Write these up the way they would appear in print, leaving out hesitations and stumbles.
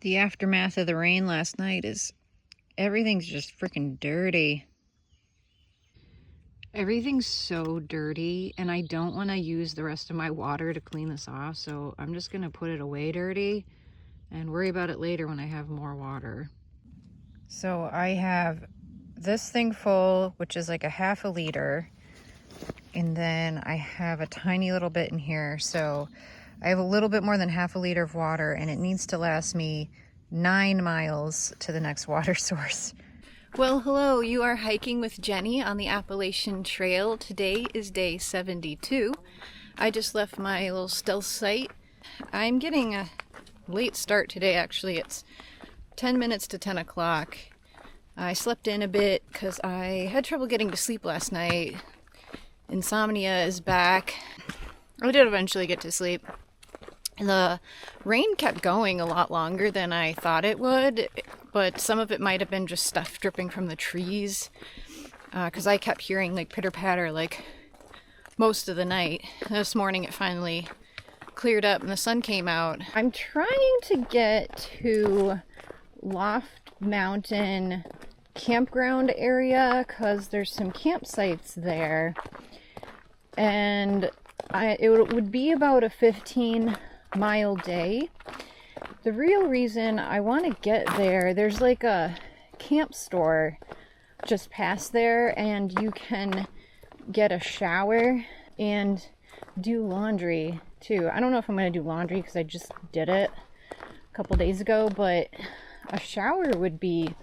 The aftermath of the rain last night is everything's just freaking dirty. Everything's so dirty, and I don't want to use the rest of my water to clean this off, so I'm just gonna put it away dirty and worry about it later when I have more water. So I have this thing full, which is like a half a liter, and then I have a tiny little bit in here, so I have a little bit more than half a liter of water, and it needs to last me 9 miles to the next water source. Well, hello, you are hiking with Jenny on the Appalachian Trail. Today is day 72. I just left my little stealth site. I'm getting a late start today, actually. It's 10 minutes to 10 o'clock. I slept in a bit because I had trouble getting to sleep last night. Insomnia is back. I did eventually get to sleep. The rain kept going a lot longer than I thought it would, but some of it might have been just stuff dripping from the trees, because I kept hearing like pitter-patter like most of the night. This morning it finally cleared up and the sun came out. I'm trying to get to Loft Mountain Campground area because there's some campsites there, and it would be about a 15-mile day. The real reason I want to get there, there's like a camp store just past there, and you can get a shower and do laundry too. I don't know if I'm going to do laundry because I just did it a couple days ago, but a shower would be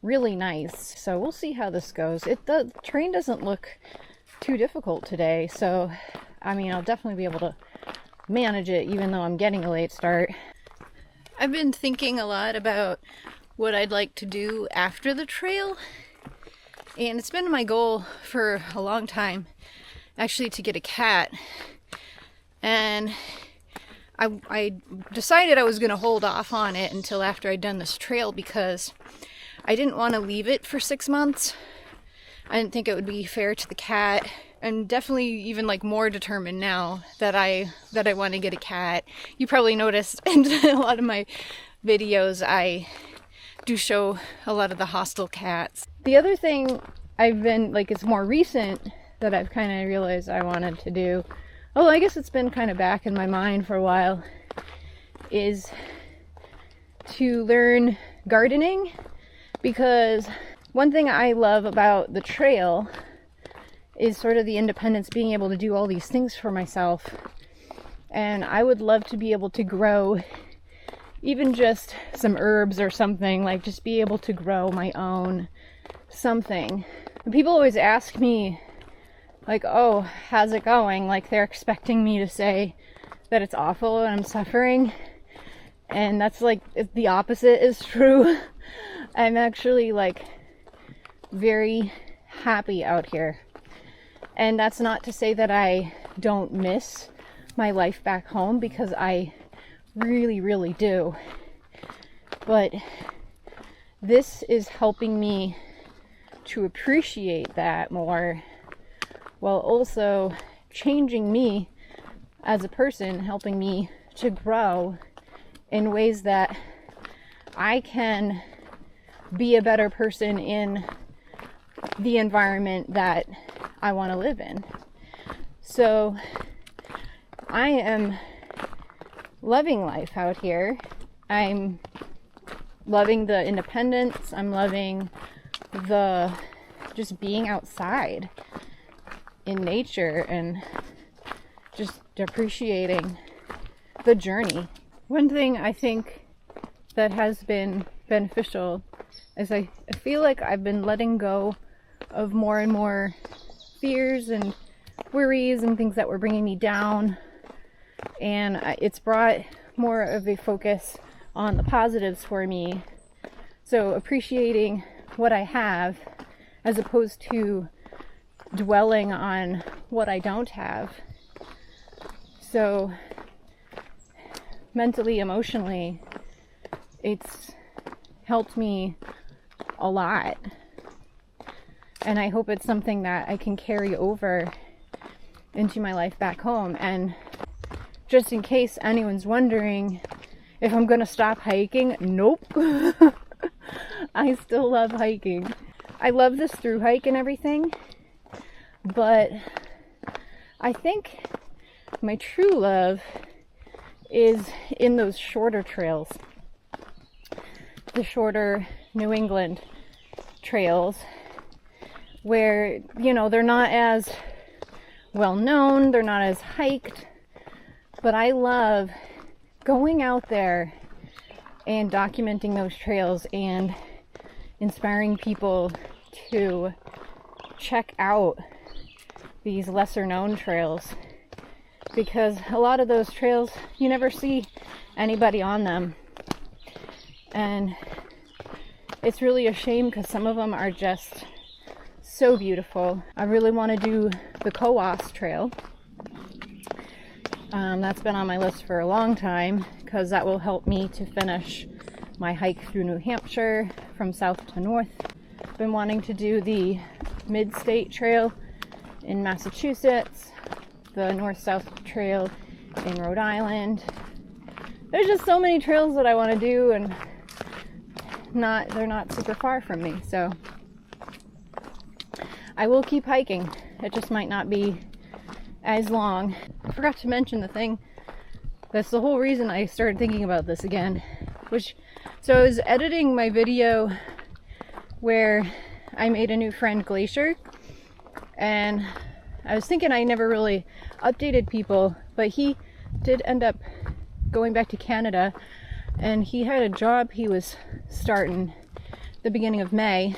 really nice. So we'll see how this goes. The train doesn't look too difficult today, so I mean, I'll definitely be able to manage it even though I'm getting a late start. I've been thinking a lot about what I'd like to do after the trail, and it's been my goal for a long time actually to get a cat, and I decided I was going to hold off on it until after I'd done this trail because I didn't want to leave it for 6 months. I didn't think it would be fair to the cat. I'm definitely even like more determined now that I want to get a cat. You probably noticed in a lot of my videos I do show a lot of the hostel cats. The other thing I've been like, it's more recent that I've kind of realized I wanted to do, oh, I guess it's been kind of back in my mind for a while, is to learn gardening, because one thing I love about the trail is sort of the independence, being able to do all these things for myself. And I would love to be able to grow even just some herbs or something, like just be able to grow my own something. And people always ask me, like, oh, how's it going? Like they're expecting me to say that it's awful and I'm suffering. And that's like, the opposite is true. I'm actually like very happy out here. And that's not to say that I don't miss my life back home, because I really, really do. But this is helping me to appreciate that more, while also changing me as a person, helping me to grow in ways that I can be a better person in the environment that I want to live in. So I am loving life out here. I'm loving the independence. I'm loving the just being outside in nature and just appreciating the journey. One thing I think that has been beneficial is I feel like I've been letting go of more and more fears and worries and things that were bringing me down, and it's brought more of a focus on the positives for me. So appreciating what I have as opposed to dwelling on what I don't have. So mentally, emotionally, it's helped me a lot. And I hope it's something that I can carry over into my life back home. And just in case anyone's wondering if I'm gonna stop hiking, nope. I still love hiking. I love this through hike and everything, but I think my true love is in those shorter trails. The shorter New England trails where, you know, they're not as well known, they're not as hiked, but I love going out there and documenting those trails and inspiring people to check out these lesser known trails, because a lot of those trails you never see anybody on them, and it's really a shame because some of them are just so beautiful. I really want to do the Coas Trail. That's been on my list for a long time because that will help me to finish my hike through New Hampshire from south to north. I've been wanting to do the Mid-State Trail in Massachusetts, the North-South Trail in Rhode Island. There's just so many trails that I want to do, and they're not super far from me, so I will keep hiking. It just might not be as long. I forgot to mention the thing. That's the whole reason I started thinking about this again. So I was editing my video where I made a new friend Glacier, and I was thinking I never really updated people, but he did end up going back to Canada, and he had a job he was starting the beginning of May,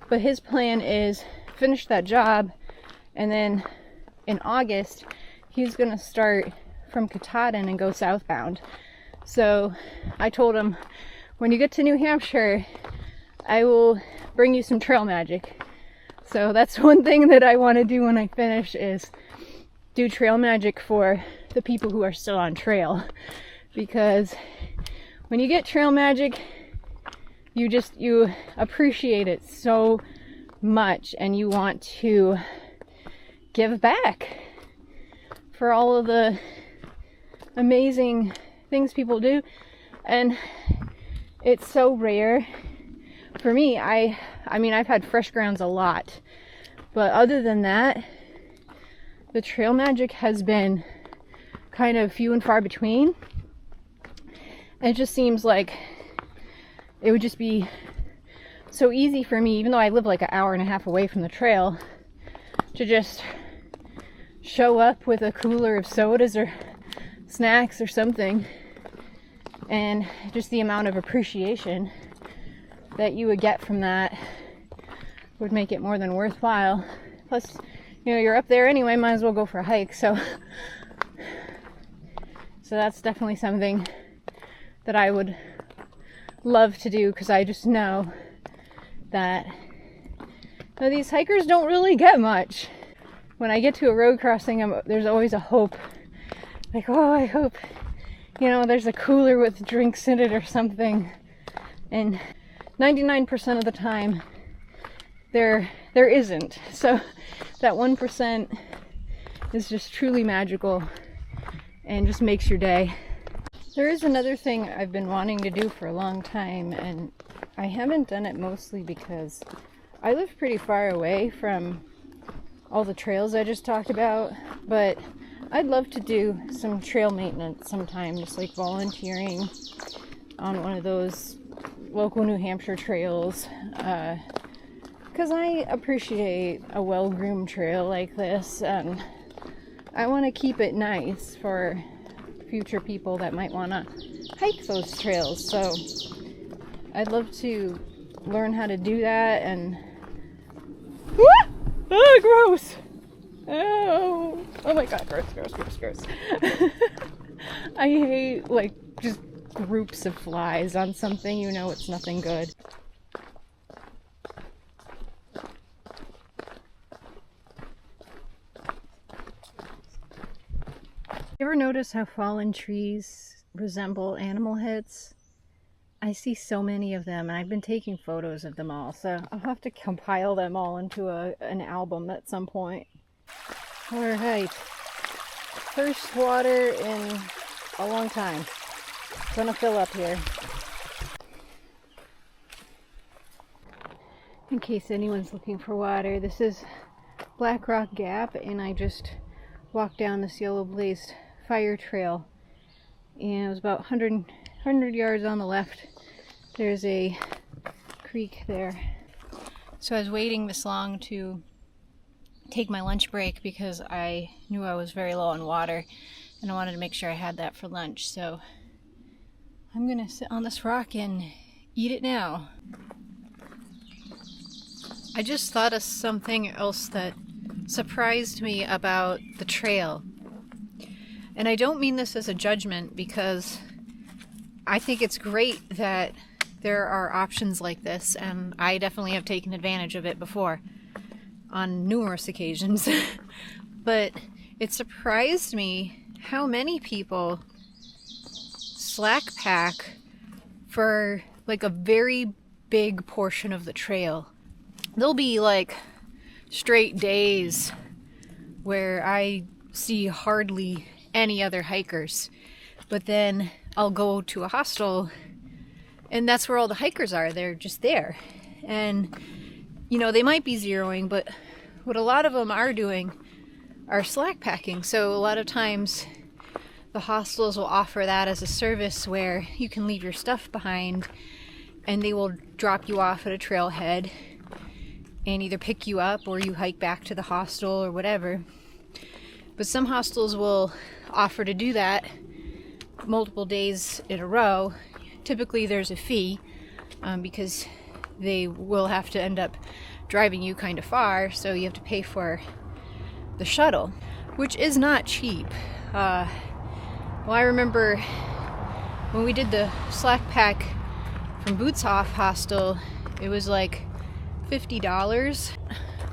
but his plan is finish that job, and then in August he's gonna start from Katahdin and go southbound. So I told him, when you get to New Hampshire, I will bring you some trail magic. So that's one thing that I want to do when I finish, is do trail magic for the people who are still on trail, because when you get trail magic, you appreciate it so much, and you want to give back for all of the amazing things people do. And it's so rare for me. I mean, I've had fresh grounds a lot, but other than that, the trail magic has been kind of few and far between. And it just seems like it would just be so easy for me, even though I live like an hour and a half away from the trail, to just show up with a cooler of sodas or snacks or something, and just the amount of appreciation that you would get from that would make it more than worthwhile. Plus, you know, you're up there anyway, might as well go for a hike. So that's definitely something that I would love to do, because I just know that these hikers don't really get much. When I get to a road crossing, there's always a hope, like, oh, I hope, you know, there's a cooler with drinks in it or something. And 99% of the time there isn't. So that 1% is just truly magical and just makes your day. There is another thing I've been wanting to do for a long time, and I haven't done it mostly because I live pretty far away from all the trails I just talked about, but I'd love to do some trail maintenance sometime, just like volunteering on one of those local New Hampshire trails, because I appreciate a well-groomed trail like this, and I want to keep it nice for future people that might want to hike those trails. So I'd love to learn how to do that. And oh, gross. Oh my god, gross. I hate, like, just groups of flies on something, you know, it's nothing good. You ever notice how fallen trees resemble animal heads? I see so many of them, and I've been taking photos of them all, so I'll have to compile them all into an album at some point. Alright, first water in a long time. gonna fill up here. In case anyone's looking for water, this is Black Rock Gap, and I just walked down this yellow blazed fire trail, and it was about 100 yards on the left. There's a creek there. So I was waiting this long to take my lunch break because I knew I was very low on water and I wanted to make sure I had that for lunch. So I'm gonna sit on this rock and eat it now. I just thought of something else that surprised me about the trail. And I don't mean this as a judgment, because I think it's great that there are options like this, and I definitely have taken advantage of it before on numerous occasions. But it surprised me how many people slack pack for like a very big portion of the trail. There'll be like straight days where I see hardly any other hikers, but then I'll go to a hostel and that's where all the hikers are. They're just there, and you know, they might be zeroing, but what a lot of them are doing are slack packing. So a lot of times the hostels will offer that as a service where you can leave your stuff behind and they will drop you off at a trailhead and either pick you up or you hike back to the hostel or whatever. But some hostels will offer to do that multiple days in a row. Typically there's a fee because they will have to end up driving you kind of far, so you have to pay for the shuttle, which is not cheap. Well, I remember when we did the slack pack from Bootshoff Hostel, it was like $50.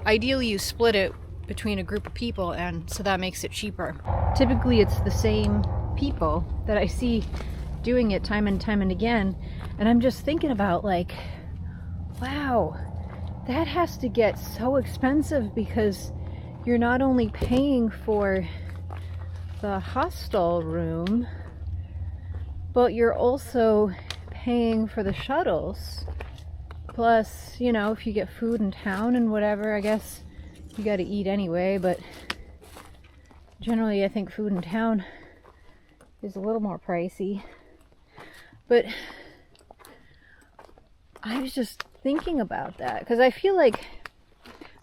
Ideally you split it between a group of people, and so that makes it cheaper. Typically it's the same people that I see doing it time and time and again, and I'm just thinking about like, wow, that has to get so expensive, because you're not only paying for the hostel room, but you're also paying for the shuttles. Plus, you know, if you get food in town and whatever, I guess you gotta eat anyway, but generally I think food in town is a little more pricey. But I was just thinking about that, because I feel like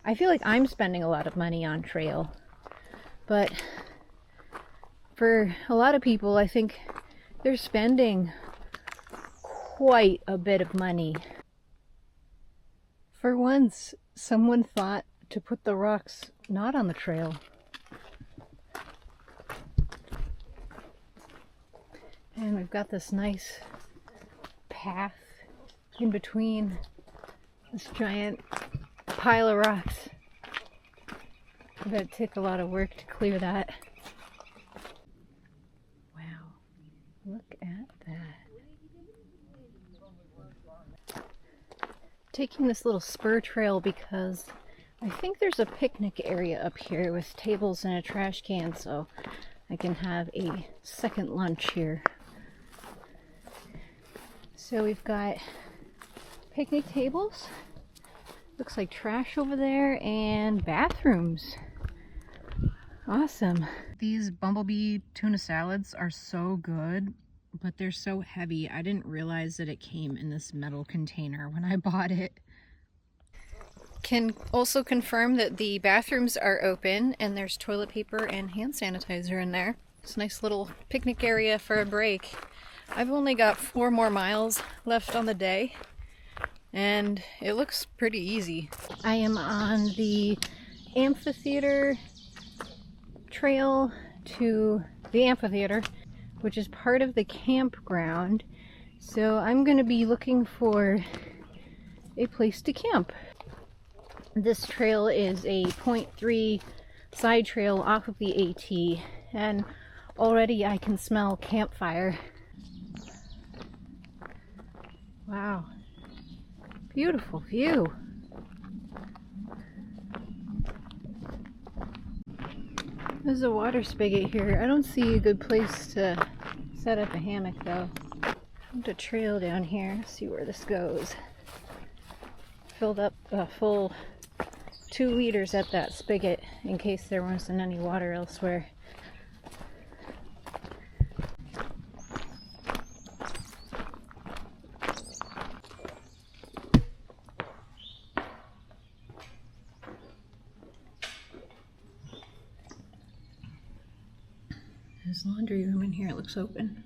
I'm spending a lot of money on trail, but for a lot of people I think they're spending quite a bit of money. For once, someone thought to put the rocks not on the trail. And we've got this nice path in between this giant pile of rocks. I bet it took a lot of work to clear that. Wow, look at that. Taking this little spur trail because I think there's a picnic area up here with tables and a trash can, so I can have a second lunch here. So we've got picnic tables, looks like trash over there, and bathrooms. Awesome. These bumblebee tuna salads are so good, but they're so heavy. I didn't realize that it came in this metal container when I bought it. Can also confirm that the bathrooms are open and there's toilet paper and hand sanitizer in there. It's a nice little picnic area for a break. I've only got 4 more miles left on the day and it looks pretty easy. I am on the amphitheater trail to the amphitheater, which is part of the campground. So I'm going to be looking for a place to camp. This trail is a 0.3 side trail off of the AT, and already I can smell campfire. Wow, beautiful view. There's a water spigot here. I don't see a good place to set up a hammock though. Found a trail down here. Let's see where this goes. Filled up a full 2 liters at that spigot in case there wasn't any water elsewhere. There's a laundry room in here. It looks open.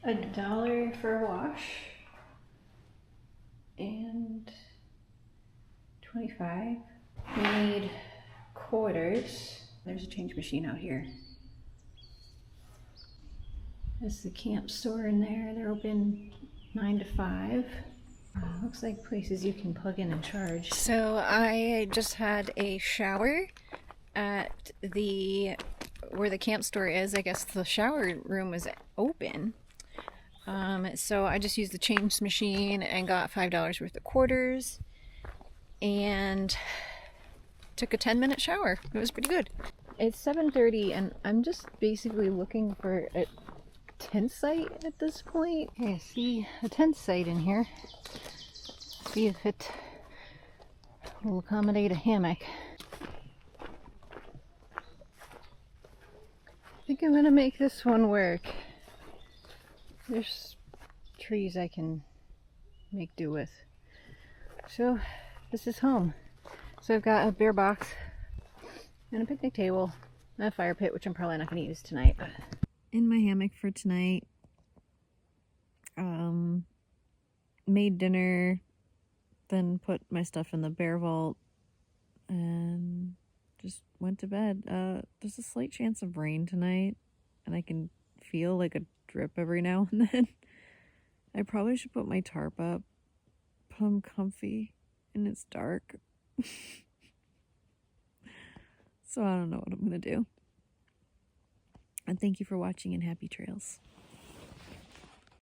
$1 for a wash and 25. We need quarters. There's a change machine out here. There's the camp store in there. They're open 9 to 5. Looks like places you can plug in and charge. So I just had a shower at where the camp store is. I guess the shower room was open. So I just used the change machine and got $5 worth of quarters and took a 10-minute shower. It was pretty good. It's 7:30 and I'm just basically looking for a tent site at this point. Okay, I see a tent site in here. See if it will accommodate a hammock. I think I'm gonna make this one work. There's trees I can make do with. So this is home. So I've got a bear box and a picnic table and a fire pit, which I'm probably not going to use tonight. But in my hammock for tonight, made dinner, then put my stuff in the bear vault and just went to bed. There's a slight chance of rain tonight and I can feel like a drip every now and then. I probably should put my tarp up, but I'm comfy and it's dark. So I don't know what I'm gonna do. And thank you for watching and happy trails.